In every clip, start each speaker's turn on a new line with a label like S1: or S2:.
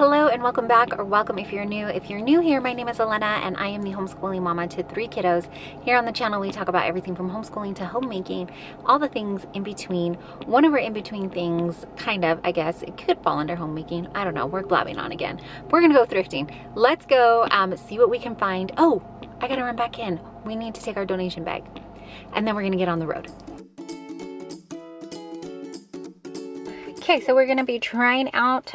S1: Hello and welcome back, or welcome if you're new. If you're new here, my name is Elena and I am the homeschooling mama to 3 kiddos. Here on the channel we talk about everything from homeschooling to homemaking, all the things in between. One of our in-between things, kind of, I guess, it could fall under homemaking. I don't know, we're blabbing on again. We're gonna go thrifting. Let's go see what we can find. Oh, I gotta run back in. We need to take our donation bag and then we're gonna get on the road. Okay, so we're gonna be trying out,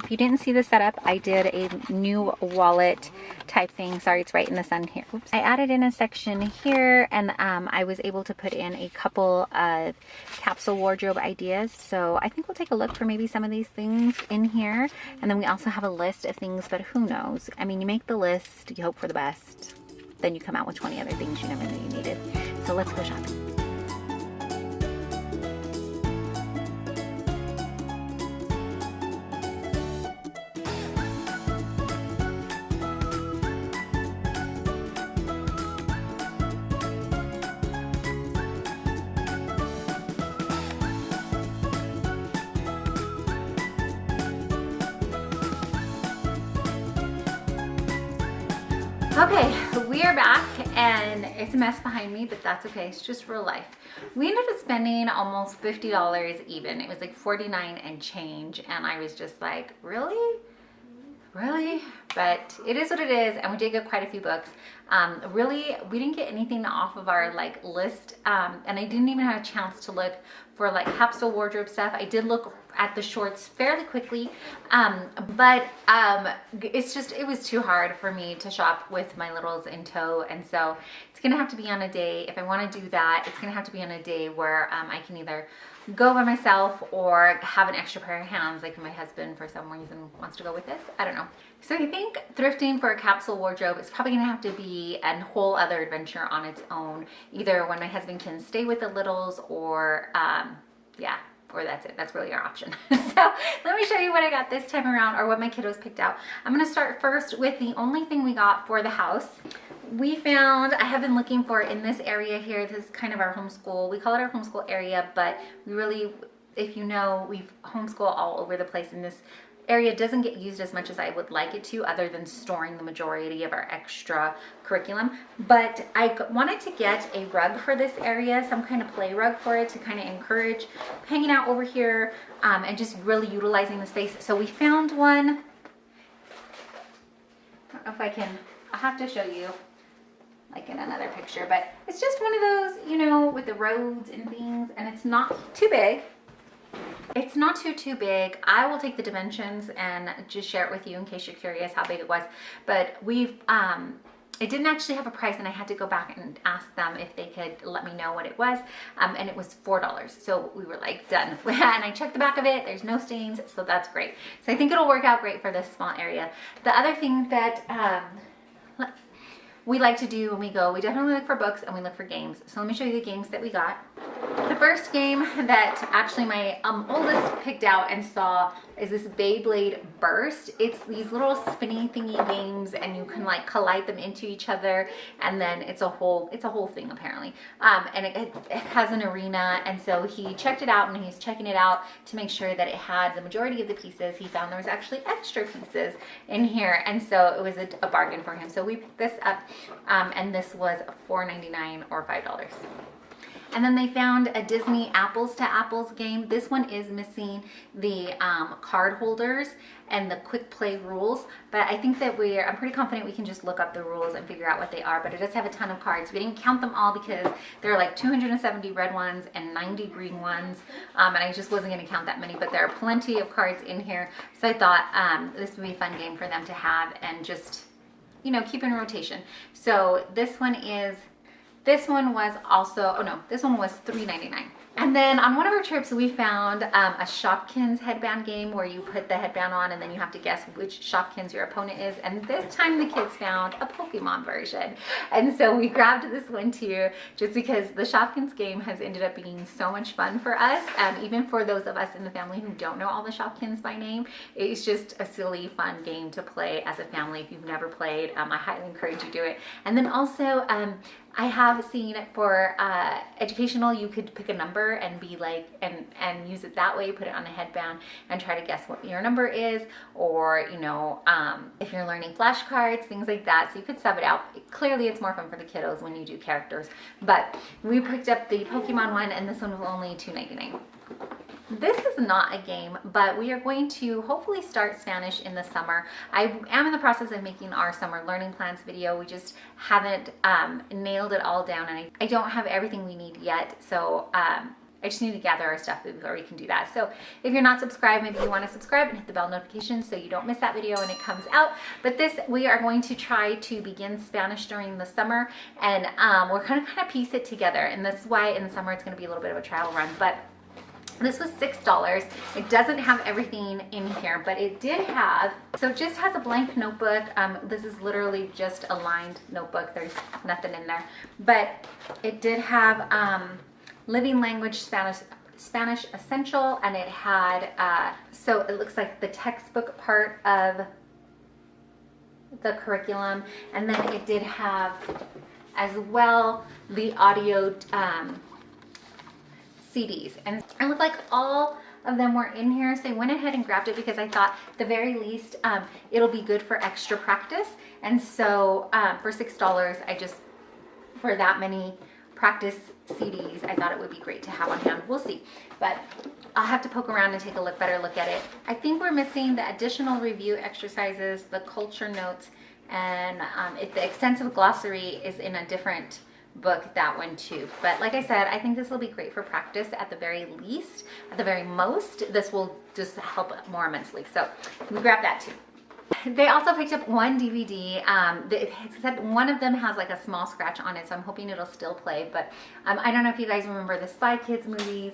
S1: if you didn't see the setup, I did a new wallet type thing. Sorry, it's right in the sun here. Oops. I added in a section here, and I was able to put in a couple of capsule wardrobe ideas. So I think we'll take a look for maybe some of these things in here. And then we also have a list of things, but who knows? I mean, you make the list, you hope for the best, then you come out with 20 other things you never knew you needed. So let's go shopping. Okay, we are back and it's a mess behind me, but that's okay. It's just real life. We ended up spending almost $50 even. It was like 49 and change, and I was just like, really? Really? But it is what it is, and we did get quite a few books. Really, we didn't get anything off of our list, and I didn't even have a chance to look for capsule wardrobe stuff. I did look at the shorts fairly quickly, but it was too hard for me to shop with my littles in tow, and so it's gonna have to be on a day. If I want to do that, it's gonna have to be on a day where I can either go by myself or have an extra pair of hands, like my husband for some reason wants to go with this. I don't know. So I think thrifting for a capsule wardrobe is probably gonna have to be a whole other adventure on its own, either when my husband can stay with the littles or yeah, or that's it. That's really our option. So let me show you what I got this time around, or what my kiddos picked out. I'm gonna start first with the only thing we got for the house. We found, I have been looking for in this area here, this is kind of our homeschool. We call it our homeschool area, but we really, if you know, we've homeschool all over the place, and this area doesn't get used as much as I would like it to, other than storing the majority of our extra curriculum. But I wanted to get a rug for this area, some kind of play rug for it, to kind of encourage hanging out over here and just really utilizing the space. So we found one. I don't know if I can, I'll have to show you like in another picture, but it's just one of those, you know, with the roads and things, and it's not too big. It's not too big. I will take the dimensions and just share it with you in case you're curious how big it was. But we've, it didn't actually have a price, and I had to go back and ask them if they could let me know what it was. And it was $4. So we were like, done. And I checked the back of it. There's no stains, so that's great. So I think it'll work out great for this small area. The other thing that, we like to do when we go, we definitely look for books and we look for games. So let me show you the games that we got. The first game that actually my oldest picked out and saw is this Beyblade Burst. It's these little spinny thingy games, and you can collide them into each other, and then it's a whole thing apparently. And it has an arena, and so he checked it out, and he's checking it out to make sure that it had the majority of the pieces. He found there was actually extra pieces in here, and so it was a bargain for him. So we picked this up, and this was $4.99 or $5. And then they found a Disney Apples to Apples game. This one is missing the card holders and the quick play rules, but I think that I'm pretty confident we can just look up the rules and figure out what they are. But it does have a ton of cards. We didn't count them all because there are like 270 red ones and 90 green ones, and I just wasn't going to count that many, but there are plenty of cards in here. So I thought this would be a fun game for them to have and just, you know, keep in rotation. So this one was also, oh no, this one was $3.99. And then on one of our trips, we found a Shopkins headband game where you put the headband on and then you have to guess which Shopkins your opponent is. And this time the kids found a Pokemon version. And so we grabbed this one too, just because the Shopkins game has ended up being so much fun for us. Even for those of us in the family who don't know all the Shopkins by name, it's just a silly, fun game to play as a family. If you've never played, I highly encourage you to do it. And then also, I have seen for educational, you could pick a number and be like, and use it that way, put it on a headband and try to guess what your number is, or, you know, if you're learning flashcards, things like that. So you could sub it out. Clearly it's more fun for the kiddos when you do characters, but we picked up the Pokemon one, and this one was only $2.99. This is not a game, but we are going to hopefully start Spanish in the summer. I am in the process of making our summer learning plans video. We just haven't nailed it all down, and I don't have everything we need yet. So I just need to gather our stuff before we can do that. So if you're not subscribed, maybe you want to subscribe and hit the bell notification so you don't miss that video when it comes out. But this, we are going to try to begin Spanish during the summer, and we're going to kind of piece it together. And this is why in the summer it's going to be a little bit of a trial run. But this was $6. It doesn't have everything in here, but it did have, so it just has a blank notebook. This is literally just a lined notebook. There's nothing in there, but it did have living language Spanish essential, and it had, so it looks like the textbook part of the curriculum, and then it did have as well the audio CDs, and it looked like all of them were in here, so I went ahead and grabbed it because I thought at the very least it'll be good for extra practice. And so for $6, I just, for that many practice CDs, I thought it would be great to have on hand. We'll see, but I'll have to poke around and take a better look at it. I think we're missing the additional review exercises, the culture notes, and the extensive glossary is in a different book, that one too. But like I said, I think this will be great for practice at the very least. At the very most, this will just help more immensely. So we grabbed that too. They also picked up one DVD. It said one of them has like a small scratch on it, so I'm hoping it'll still play. But I don't know if you guys remember the Spy Kids movies.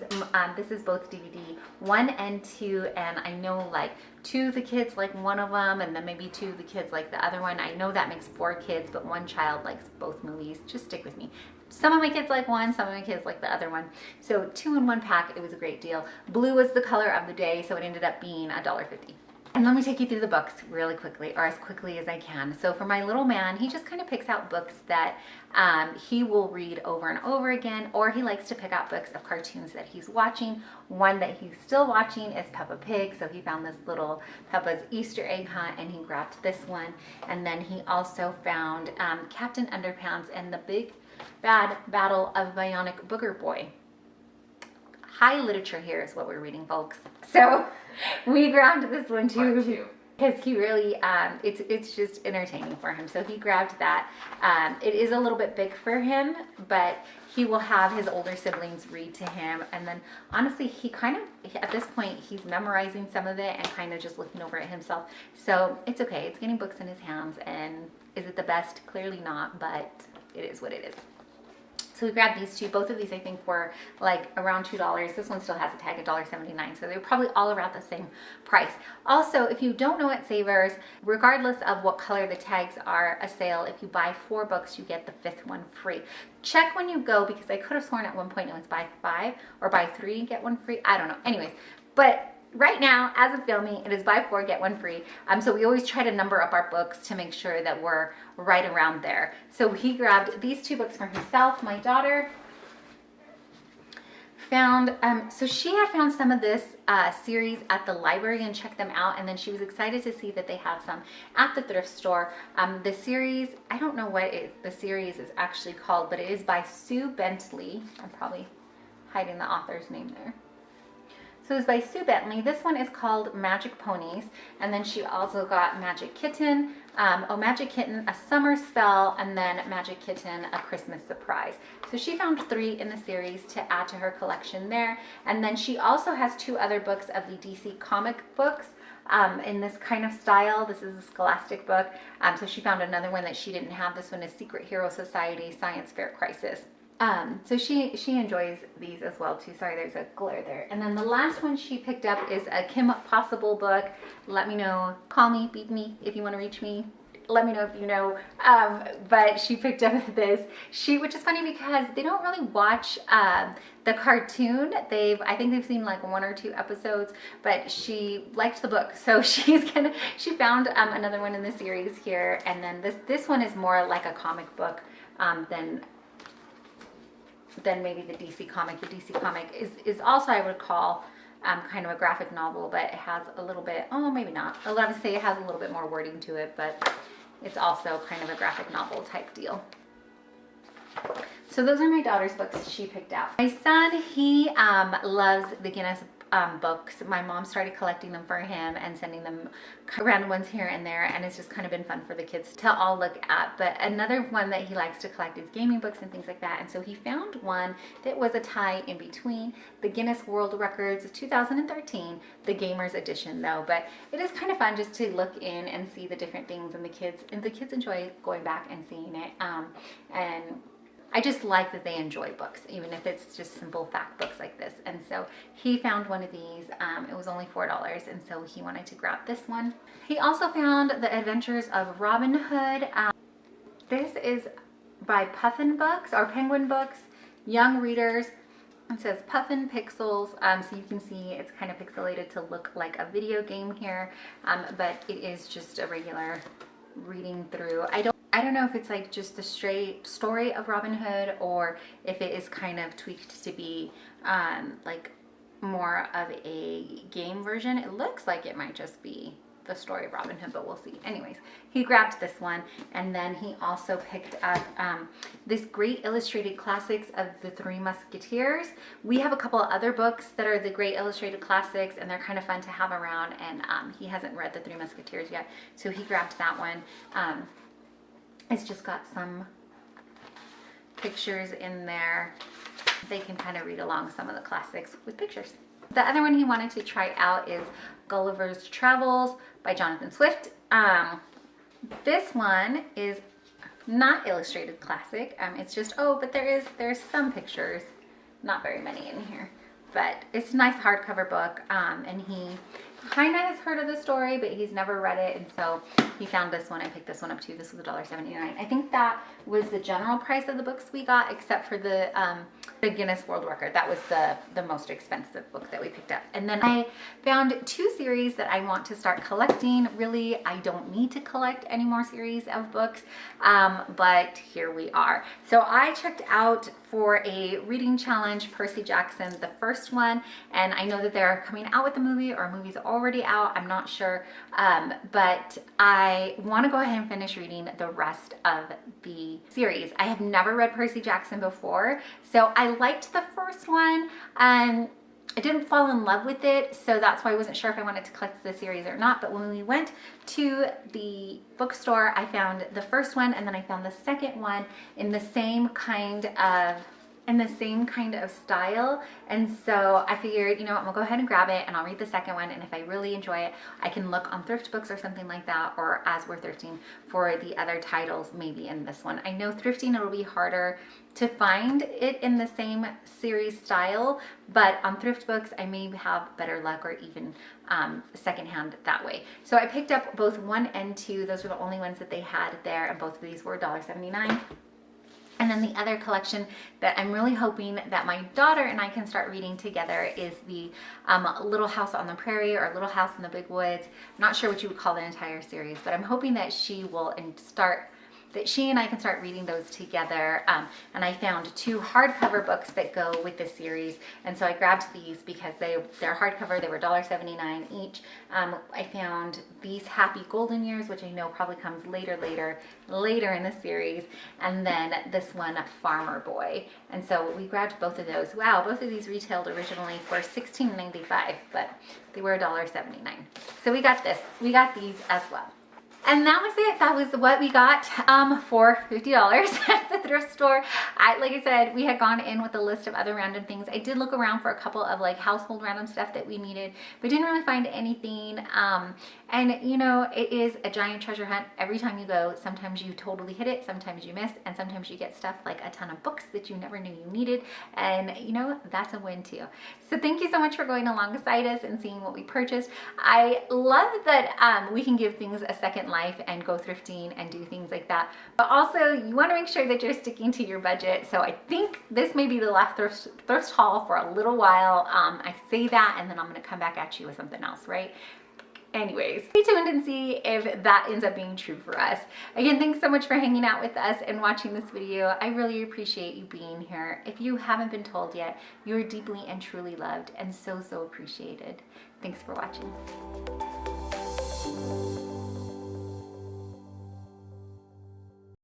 S1: This is both DVD 1 and 2, and I know like 2 of the kids like one of them, and then maybe 2 of the kids like the other one. I know that makes 4 kids, but one child likes both movies. Just stick with me. Some of my kids like one, some of my kids like the other one. So 2 in 1 pack, it was a great deal. Blue was the color of the day, so it ended up being $1.50. And let me take you through the books really quickly, or as quickly as I can. So for my little man, he just kind of picks out books that he will read over and over again, or he likes to pick out books of cartoons that he's watching. One that he's still watching is Peppa Pig, so he found this little Peppa's Easter egg hunt, and he grabbed this one. And then he also found Captain Underpants and the Big Bad Battle of Bionic Booger Boy. High literature here is what we're reading, folks. So we grabbed this one too because he really, it's just entertaining for him. So he grabbed that. It is a little bit big for him, but he will have his older siblings read to him. And then honestly, he kind of, at this point, he's memorizing some of it and kind of just looking over it himself. So it's okay. It's getting books in his hands. And is it the best? Clearly not, but it is what it is. So we grabbed these two. Both of these I think were like around $2. This one still has a tag of $1.79, so they're probably all around the same price. Also, if you don't know at Savers, regardless of what color the tags are, a sale, if you buy 4 books, you get the 5th one free. Check when you go, because I could have sworn at one point it was buy 5 or buy 3 get 1 free. I don't know. Anyways, but right now, as of filming, it is buy 4, get 1 free. So we always try to number up our books to make sure that we're right around there. So he grabbed these 2 books for himself. My daughter found, so she had found some of this series at the library and checked them out, and then she was excited to see that they had some at the thrift store. The series, I don't know what the series is actually called, but it is by Sue Bentley. I'm probably hiding the author's name there. So it's by Sue Bentley. This one is called Magic Ponies. And then she also got Magic Kitten, Magic Kitten, A Summer Spell, and then Magic Kitten, A Christmas Surprise. So she found 3 in the series to add to her collection there. And then she also has 2 other books of the DC comic books in this kind of style. This is a Scholastic book. So she found another one that she didn't have. This one is Secret Hero Society, Science Fair Crisis. So she enjoys these as well too. Sorry, there's a glare there. And then the last one she picked up is a Kim Possible book. Let me know, call me, beep me if you want to reach me. Let me know if you know. But she picked up this, which is funny because they don't really watch the cartoon. I think they've seen like 1 or 2 episodes, but she liked the book. So she found another one in the series here. And then this one is more like a comic book than than maybe the DC comic. The DC comic is also, I would call, kind of a graphic novel, but it has a little bit, oh, maybe not. I love to say it has a little bit more wording to it, but it's also kind of a graphic novel type deal. So those are my daughter's books she picked out. My son, he loves the Guinness books. My mom started collecting them for him and sending them random ones here and there, and it's just kind of been fun for the kids to all look at. But another one that he likes to collect is gaming books and things like that, and so he found one that was a tie in between the Guinness World Records of 2013, the Gamers Edition though. But it is kind of fun just to look in and see the different things, and the kids enjoy going back and seeing it, and I just like that they enjoy books, even if it's just simple fact books like this. And so he found one of these. It was only $4, and so he wanted to grab this one. He also found The Adventures of Robin Hood. This is by Puffin Books, or Penguin Books, young readers. It says Puffin Pixels, so you can see it's kind of pixelated to look like a video game here, but it is just a regular reading through. I don't know if it's like just the straight story of Robin Hood, or if it is kind of tweaked to be like more of a game version. It looks like it might just be the story of Robin Hood, but we'll see. Anyways, he grabbed this one, and then he also picked up this Great Illustrated Classics of the Three Musketeers. We have a couple of other books that are the Great Illustrated Classics, and they're kind of fun to have around, and he hasn't read the Three Musketeers yet, so he grabbed that one. It's just got some pictures in there. They can kind of read along some of the classics with pictures. The other one he wanted to try out is Gulliver's Travels by Jonathan Swift. This one is not illustrated classic. It's just, but there's some pictures, not very many in here, but it's a nice hardcover book, and he kind of has heard of the story, but he's never read it, and so he found this one and picked this one up too. This was $1.79. I think that was the general price of the books we got, except for the Guinness World Record. That was the most expensive book that we picked up. And then I found two series that I want to start collecting. Really, I don't need to collect any more series of books, but here we are. So I checked out for a reading challenge Percy Jackson, the first one, and I know that they're coming out with the movie, or a movie's already out, I'm not sure, but I want to go ahead and finish reading the rest of the series. I have never read Percy Jackson before, so I liked the first one. I didn't fall in love with it, so that's why I wasn't sure if I wanted to collect the series or not. But when we went to the bookstore, I found the first one, and then I found the second one in the same kind of style, and so I figured, you know what, I'm gonna go ahead and grab it, and I'll read the second one, and if I really enjoy it, I can look on ThriftBooks or something like that, or as we're thrifting for the other titles, maybe in this one. I know thrifting, it'll be harder to find it in the same series style, but on ThriftBooks I may have better luck, or even secondhand that way. So I picked up both 1 and 2. Those were the only ones that they had there, and both of these were $1.79. And then the other collection that I'm really hoping that my daughter and I can start reading together is the Little House on the Prairie, or Little House in the Big Woods. I'm not sure what you would call the entire series, but I'm hoping that she and I can start reading those together. And I found 2 hardcover books that go with the series, and so I grabbed these because they're hardcover. They were $1.79 each. I found these Happy Golden Years, which I know probably comes later in the series, and then this one, Farmer Boy. And so we grabbed both of those. Wow, both of these retailed originally for $16.95, but they were $1.79. So we got these as well. And that was it. That was what we got for $50 at the thrift store. Like I said, we had gone in with a list of other random things. I did look around for a couple of like household random stuff that we needed, but didn't really find anything. And you know, it is a giant treasure hunt every time you go. Sometimes you totally hit it, sometimes you miss, and sometimes you get stuff like a ton of books that you never knew you needed. And you know, that's a win too. So thank you so much for going alongside us and seeing what we purchased. I love that we can give things a second life and go thrifting and do things like that, but also you want to make sure that you're sticking to your budget. So I think this may be the last thrift haul for a little while. I say that, and then I'm going to come back at you with something else, right? Anyways, stay tuned and see if that ends up being true for us. Again, thanks so much for hanging out with us and watching this video. I really appreciate you being here. If you haven't been told yet, you're deeply and truly loved and so, so appreciated. Thanks for watching.